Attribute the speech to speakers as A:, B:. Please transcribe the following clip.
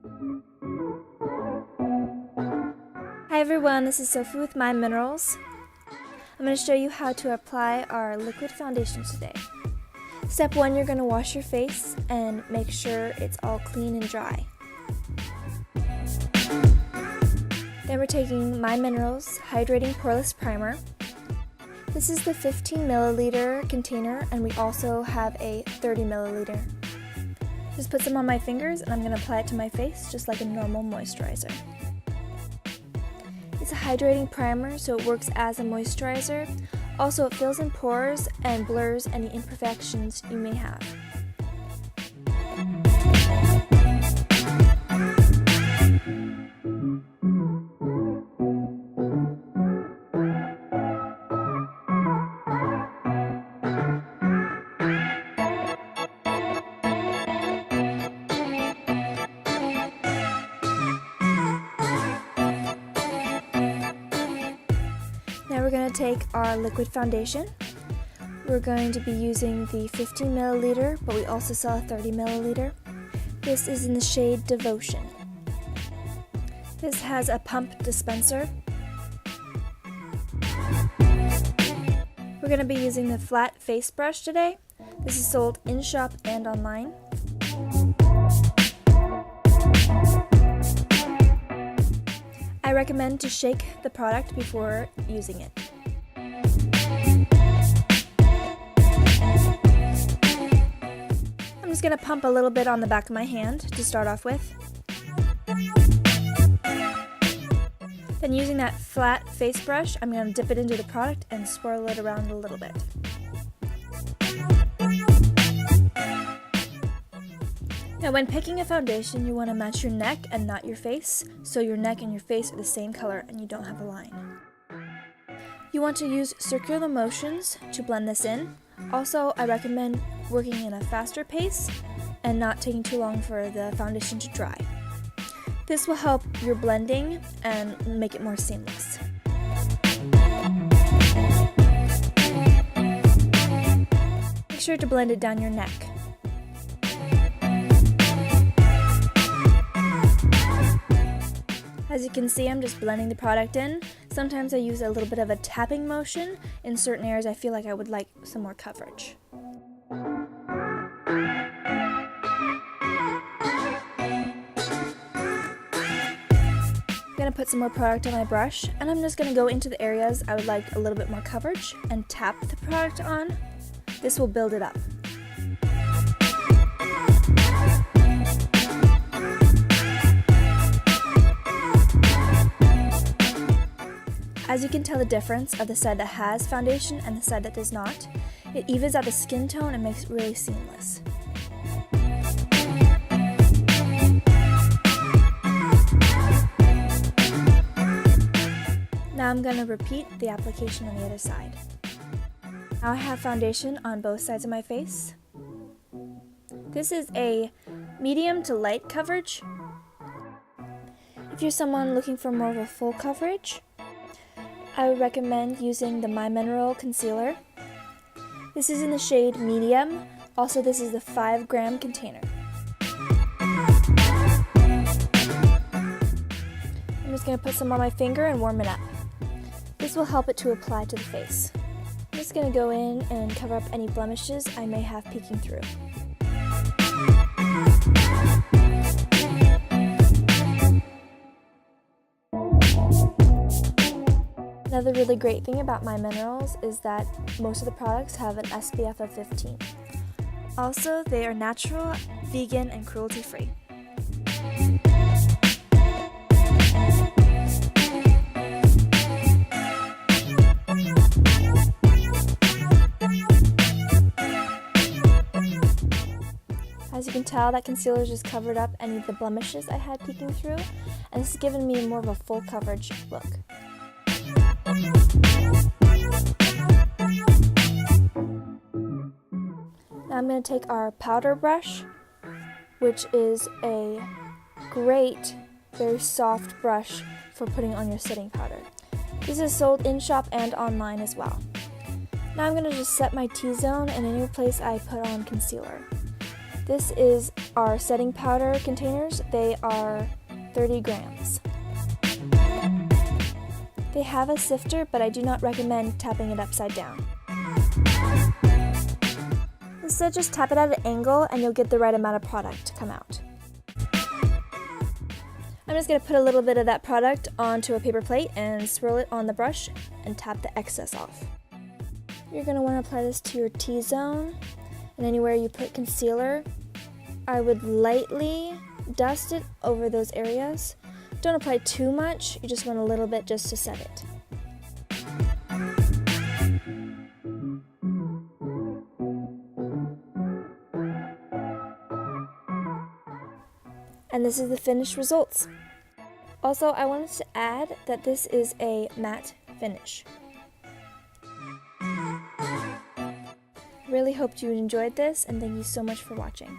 A: Hi everyone, this is Sophie with My Minerals. I'm going to show you how to apply our liquid foundation today. Step 1, you're going to wash your face and make sure it's all clean and dry. Then we're taking My Minerals Hydrating Poreless Primer. This is the 15 milliliter container, and we also have a 30 milliliter. Just put some on my fingers and I'm going to apply it to my face just like a normal moisturizer. It's a hydrating primer, so it works as a moisturizer. Also, it fills in pores and blurs any imperfections you may have. Now we're going to take our liquid foundation. We're going to be using the 15 milliliter, but we also sell a 30 milliliter. This is in the shade Devotion. This has a pump dispenser. We're going to be using the flat face brush today. This is sold in shop and online. I recommend to shake the product before using it. I'm just going to pump a little bit on the back of my hand to start off with. Then using that flat face brush, I'm going to dip it into the product and swirl it around a little bit. Now when picking a foundation, you want to match your neck and not your face, so your neck and your face are the same color and you don't have a line. You want to use circular motions to blend this in. Also, I recommend working in a faster pace and not taking too long for the foundation to dry. This will help your blending and make it more seamless. Make sure to blend it down your neck. As you can see, I'm just blending the product in. Sometimes I use a little bit of a tapping motion. In certain areas I feel like I would like some more coverage. I'm going to put some more product on my brush, and I'm just going to go into the areas I would like a little bit more coverage and tap the product on. This will build it up. As you can tell the difference of the side that has foundation and the side that does not, it evens out the skin tone and makes it really seamless. Now I'm going to repeat the application on the other side. Now I have foundation on both sides of my face. This is a medium to light coverage. If you're someone looking for more of a full coverage, I would recommend using the My Mineral Concealer. This is in the shade Medium. Also, this is the 5-gram container. I'm just going to put some on my finger and warm it up. This will help it to apply to the face. I'm just going to go in and cover up any blemishes I may have peeking through. Another really great thing about My Minerals is that most of the products have an SPF of 15. Also, they are natural, vegan, and cruelty-free. As you can tell, that concealer just covered up any of the blemishes I had peeking through, and this has given me more of a full coverage look. Now I'm going to take our powder brush, which is a great, very soft brush for putting on your setting powder. This is sold in shop and online as well. Now I'm going to just set my T-zone in any place I put on concealer. This is our setting powder containers. They are 30 grams. They have a sifter, but I do not recommend tapping it upside down. Instead, just tap it at an angle and you'll get the right amount of product to come out. I'm just going to put a little bit of that product onto a paper plate and swirl it on the brush and tap the excess off. You're going to want to apply this to your T-zone, and anywhere you put concealer, I would lightly dust it over those areas. Don't apply too much, you just want a little bit just to set it. And this is the finished results. Also, I wanted to add that this is a matte finish. Really hoped you enjoyed this, and thank you so much for watching.